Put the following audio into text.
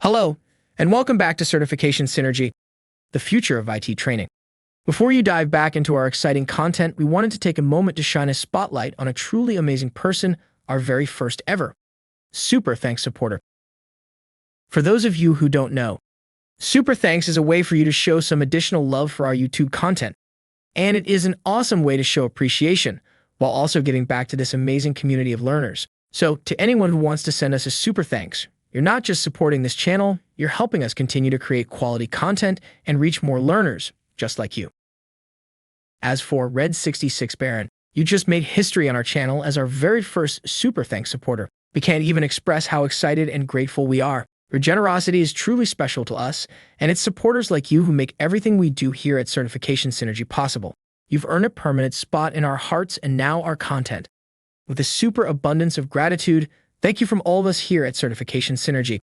Hello, and welcome back to Certification Synergy, the future of IT training. Before you dive back into our exciting content, we wanted to take a moment to shine a spotlight on a truly amazing person, our very first ever Super Thanks supporter. For those of you who don't know, Super Thanks is a way for you to show some additional love for our YouTube content, and it is an awesome way to show appreciation while also giving back to this amazing community of learners. So, to anyone who wants to send us a Super Thanks, you're not just supporting this channel, you're helping us continue to create quality content and reach more learners just like you. As for Red66 Baron, you just made history on our channel as our very first Super Thanks supporter. We can't even express how excited and grateful we are. Your generosity is truly special to us, and it's supporters like you who make everything we do here at Certification Synergy possible. You've earned a permanent spot in our hearts and now our content. With a super abundance of gratitude, thank you from all of us here at Certification Synergy.